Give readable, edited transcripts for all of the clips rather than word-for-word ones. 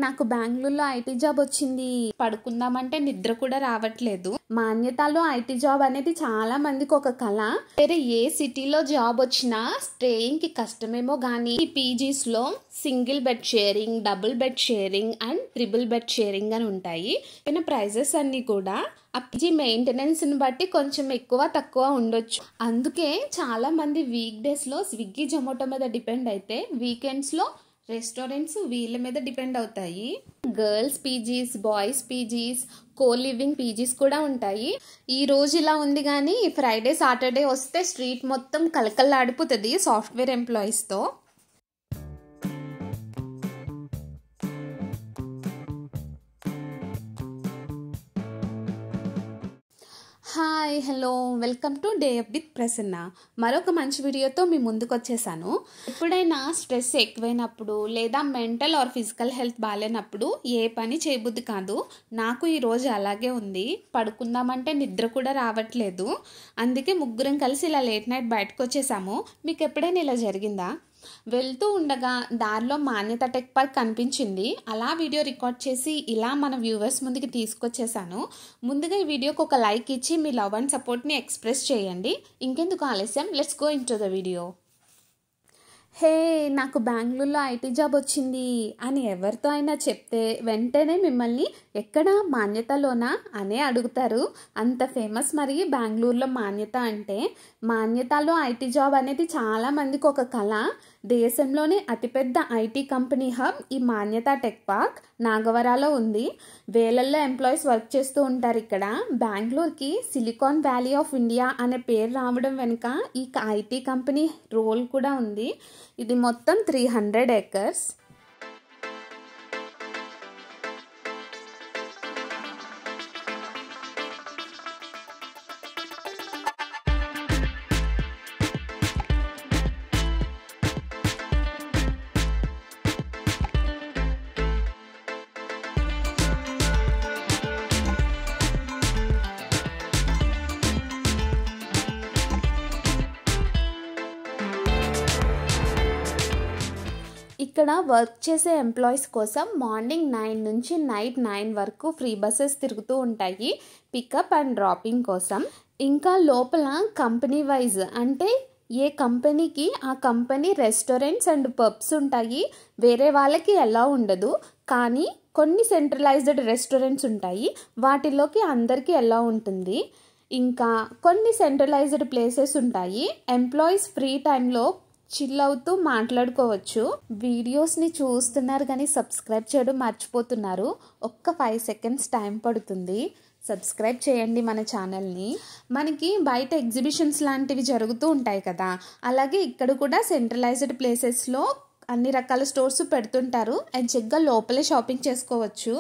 నాకు బెంగళూరులో IT job వచ్చింది, పడుకుందామంటే నిద్ర కూడా రావట్లేదు. మాన్యతలో ఐటీ జాబ్ అనేది చాలా మందికి ఒక కళ. వేరే ఏ సిటీలో జాబ్ వచ్చినా స్టేయింగ్ కి కష్టమేమో గానీ ఈ పీజీస్ లో single bed sharing, double bed sharing and triple bed sharing అని ఉంటాయి. ప్రైజెస్ అన్ని కూడా ఆ పీజీ మెయింటెనెన్స్ ని బట్టి కొంచెం ఎక్కువ తక్కువ ఉండొచ్చు. అందుకే చాలా మంది వీక్ డేస్ లో స్విగ్గీ, జొమాటో మీద డిపెండ్ అయితే వీకెండ్స్ లో రెస్టారెంట్స్ వీళ్ళ మీద డిపెండ్ అవుతాయి. Girls PGs, boys PGs, co living PGs కూడా ఉంటాయి. ఈ రోజు ఇలా ఉంది కానీ ఫ్రైడే, సాటర్డే వస్తే స్ట్రీట్ మొత్తం కలకల్లాడిపోతుంది సాఫ్ట్వేర్ ఎంప్లాయీస్ తో. Hi, hello, welcome to day with Prasanna. మరొక మంచి వీడియోతో మీ ముందుకు వచ్చేసాను. ఎప్పుడైనా స్ట్రెస్ ఎక్కువైనప్పుడు లేదా మెంటల్ ఆర్ ఫిజికల్ హెల్త్ బాగాలేనప్పుడు ఏ పని చేయబుద్ధి కాదు. నాకు ఈరోజు అలాగే ఉంది. పడుకుందామంటే నిద్ర కూడా రావట్లేదు. అందుకే ముగ్గురం కలిసి ఇలా లేట్ నైట్ బయటకు వచ్చేసాము. మీకు ఎప్పుడైనా ఇలా జరిగిందా? వెళ్తూ ఉండగా దారిలో మాన్యత టెక్ పార్క్ కనిపించింది. అలా వీడియో రికార్డ్ చేసి ఇలా మన వ్యూవర్స్ ముందుకి తీసుకొచ్చేసాను. ముందుగా ఈ వీడియోకి ఒక లైక్ ఇచ్చి మీ లవ్ అండ్ సపోర్ట్ని ఎక్స్ప్రెస్ చేయండి. ఇంకెందుకు ఆలస్యం, let's go into the video. Hey, నాకు బెంగళూరులో ఐటీ జాబ్ వచ్చింది అని ఎవరితో అయినా చెప్తే వెంటనే మిమ్మల్ని ఎక్కడ, మాన్యతలోనా అనే అడుగుతారు. అంత ఫేమస్ మరి బెంగళూరులో మాన్యత అంటే. మాన్యతలో ఐటీ జాబ్ అనేది చాలా మందికి ఒక కళ. దేశంలోనే అతిపెద్ద ఐటీ కంపెనీ హబ్ ఈ మాన్యత టెక్ పార్క్ నాగవరాలో ఉంది. వేలల్లో ఎంప్లాయీస్ వర్క్ చేస్తూ ఉంటారు ఇక్కడ. బెంగళూరుకి సిలికాన్ వ్యాలీ ఆఫ్ ఇండియా అనే పేరు రావడం వెనుక ఈ ఐటీ కంపెనీ రోల్ కూడా ఉంది. ఇది మొత్తం 300 acres. ఇక్కడ వర్క్ చేసే ఎంప్లాయీస్ కోసం మార్నింగ్ 9 నుంచి నైట్ 9 వరకు ఫ్రీ బస్సెస్ తిరుగుతూ ఉంటాయి పికప్ అండ్ డ్రాపింగ్ కోసం. ఇంకా లోపల కంపెనీ వైజ్ అంటే ఏ కంపెనీకి ఆ కంపెనీ రెస్టారెంట్స్ అండ్ పబ్స్ ఉంటాయి. వేరే వాళ్ళకి ఎలా ఉండదు, కానీ కొన్ని సెంట్రలైజ్డ్ రెస్టారెంట్స్ ఉంటాయి, వాటిలోకి అందరికీ ఎలా ఉంటుంది. ఇంకా కొన్ని సెంట్రలైజ్డ్ ప్లేసెస్ ఉంటాయి. ఎంప్లాయీస్ ఫ్రీ టైంలో చిల్ అవుతూ మాట్లాడుకోవచ్చు. వీడియోస్ని చూస్తున్నారు కానీ సబ్స్క్రైబ్ చేయడం మర్చిపోతున్నారు. ఒక్క 5 seconds టైం పడుతుంది. సబ్స్క్రైబ్ చేయండి మన ఛానల్ని. మనకి బయట ఎగ్జిబిషన్స్ లాంటివి జరుగుతూ ఉంటాయి కదా, అలాగే ఇక్కడ కూడా సెంట్రలైజ్డ్ ప్లేసెస్లో అన్ని రకాల స్టోర్స్ పెడుతుంటారు. ఎంచక్కా లోపలే షాపింగ్ చేసుకోవచ్చు.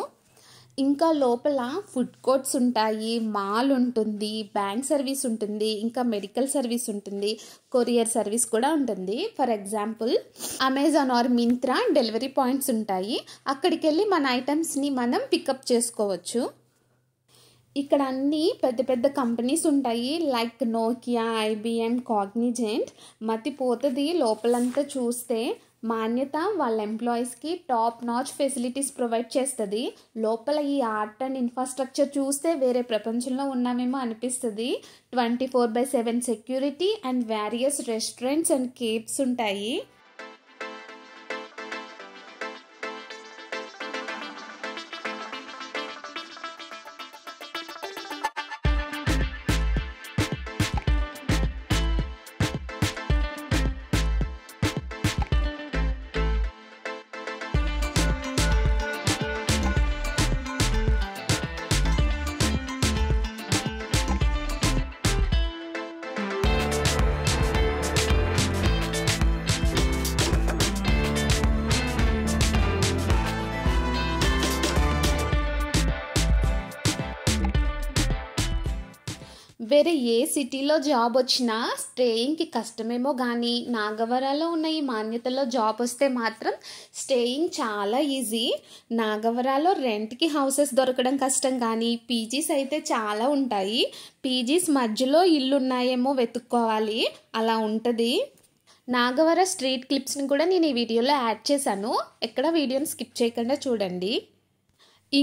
ఇంకా లోపల ఫుడ్ కోర్ట్స్ ఉంటాయి, మాల్ ఉంటుంది, బ్యాంక్ సర్వీస్ ఉంటుంది, ఇంకా మెడికల్ సర్వీస్ ఉంటుంది, కొరియర్ సర్వీస్ కూడా ఉంటుంది. For example Amazon are Myntra delivery points ఉంటాయి. అక్కడికి వెళ్ళి మన ఐటమ్స్ని మనం పికప్ చేసుకోవచ్చు. ఇక్కడ అన్ని పెద్ద పెద్ద కంపెనీస్ ఉంటాయి, లైక్ నోకియా, ఐబిఎం, కాగ్నిజెంట్. మతిపోతుంది లోపలంతా చూస్తే. మాన్యత వాళ్ళ ఎంప్లాయీస్కి టాప్ నాచ్ ఫెసిలిటీస్ ప్రొవైడ్ చేస్తుంది. లోపల ఈ ఆర్ట్ అండ్ ఇన్ఫ్రాస్ట్రక్చర్ చూస్తే వేరే ప్రపంచంలో ఉన్నామేమో అనిపిస్తుంది. 24/7 security and various restaurants and cafes ఉంటాయి. వేరే ఏ సిటీలో జాబ్ వచ్చినా స్టేయింగ్కి కష్టమేమో కానీ నాగవరాలో ఉన్న ఈ మాన్యతలో జాబ్ వస్తే మాత్రం స్టేయింగ్ చాలా ఈజీ. నాగవరాలో రెంట్కి హౌసెస్ దొరకడం కష్టం, కానీ పీజీస్ అయితే చాలా ఉంటాయి. పీజీస్ మధ్యలో ఇల్లు ఉన్నాయేమో వెతుక్కోవాలి, అలా ఉంటుంది. నాగవర స్ట్రీట్ క్లిప్స్ని కూడా నేను ఈ వీడియోలో యాడ్ చేశాను, ఎక్కడ వీడియోని స్కిప్ చేయకుండా చూడండి.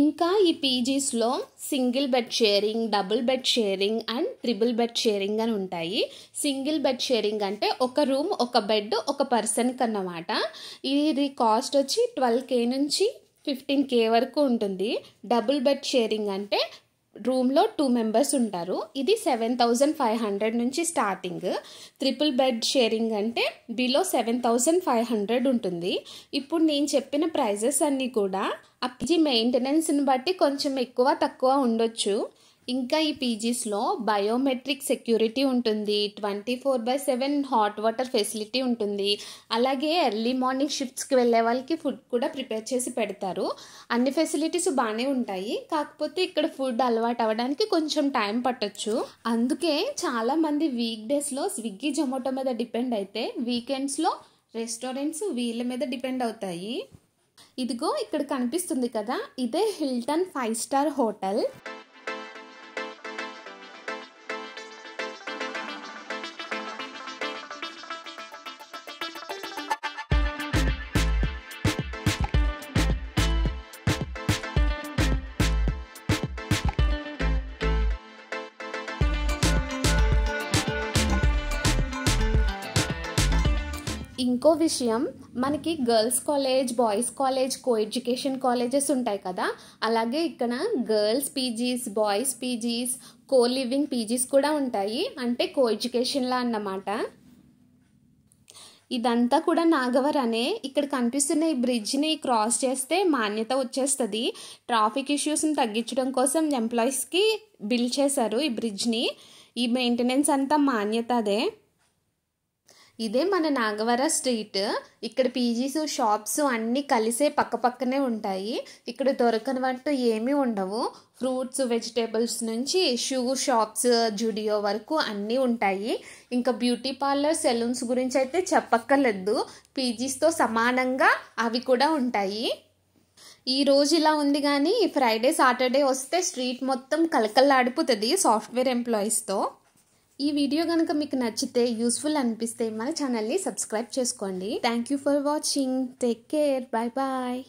ఇంకా ఈ పీజీస్లో single bed sharing, double bed sharing and triple bed sharing అని ఉంటాయి. సింగిల్ బెడ్ షేరింగ్ అంటే ఒక రూమ్ ఒక బెడ్ ఒక పర్సన్కి అన్నమాట. ఇది కాస్ట్ వచ్చి 12K నుంచి 15K వరకు ఉంటుంది. డబుల్ బెడ్ షేరింగ్ అంటే రూమ్లో 2 మెంబర్స్ ఉంటారు, ఇది 7,500 నుంచి స్టార్టింగ్. ట్రిపుల్ బెడ్ షేరింగ్ అంటే బిలో 7,500 ఉంటుంది. ఇప్పుడు నేను చెప్పిన ప్రైజెస్ అన్నీ కూడా ఆ పీజీ మెయింటెనెన్స్ని బట్టి కొంచెం ఎక్కువ తక్కువ ఉండొచ్చు. ఇంకా ఈ పీజీస్లో బయోమెట్రిక్ సెక్యూరిటీ ఉంటుంది, 24/7 హాట్ వాటర్ ఫెసిలిటీ ఉంటుంది. అలాగే ఎర్లీ మార్నింగ్ షిఫ్ట్స్కి వెళ్ళే వాళ్ళకి ఫుడ్ కూడా ప్రిపేర్ చేసి పెడతారు. అన్ని ఫెసిలిటీస్ బాగానే ఉంటాయి, కాకపోతే ఇక్కడ ఫుడ్ అలవాటు అవ్వడానికి కొంచెం టైం పట్టొచ్చు. అందుకే చాలామంది వీక్ డేస్లో స్విగ్గీ జొమాటో మీద డిపెండ్ అయితే వీకెండ్స్లో రెస్టారెంట్స్ వీళ్ళ మీద డిపెండ్ అవుతాయి. ఇదిగో ఇక్కడ కనిపిస్తుంది కదా, ఇదే హిల్టన్ 5 స్టార్ హోటల్. ఇంకో విషయం, మనకి girls college, boys college, co education colleges ఉంటాయి కదా, అలాగే ఇక్కడ girls PGs, boys PGs, co living PGs కూడా ఉంటాయి, అంటే కో ఎడ్యుకేషన్లా అన్నమాట. ఇదంతా కూడా నాగవర్ అనే. ఇక్కడ కనిపిస్తున్న ఈ బ్రిడ్జ్ని క్రాస్ చేస్తే మాన్యత వచ్చేస్తుంది. ట్రాఫిక్ ఇష్యూస్ని తగ్గించడం కోసం ఎంప్లాయీస్కి బిల్డ్ చేశారు ఈ బ్రిడ్జ్ని. ఈ మెయింటెనెన్స్ అంతా మాన్యత అదే. ఇదే మన నాగవర స్ట్రీట్. ఇక్కడ పీజీస్, షాప్స్ అన్నీ కలిసే పక్కపక్కనే ఉంటాయి. ఇక్కడ దొరకనట్టు ఏమీ ఉండవు. ఫ్రూట్స్, వెజిటేబుల్స్ నుంచి షూ షాప్స్, జుడియో వరకు అన్నీ ఉంటాయి. ఇంకా బ్యూటీ పార్లర్, సెలూన్స్ గురించి అయితే చెప్పక్కర్లేదు, పీజీస్తో సమానంగా అవి కూడా ఉంటాయి. ఈ రోజు ఇలా ఉంది, కానీ ఫ్రైడే సాటర్డే వస్తే స్ట్రీట్ మొత్తం కలకల్లాడిపోతుంది సాఫ్ట్వేర్ ఎంప్లాయీస్తో. ఈ వీడియో కనుక మీకు నచ్చితే, యూస్ఫుల్ అనిపిస్తే మన ఛానల్ని సబ్స్క్రైబ్ చేసుకోండి. Thank you for watching. Take care. Bye bye.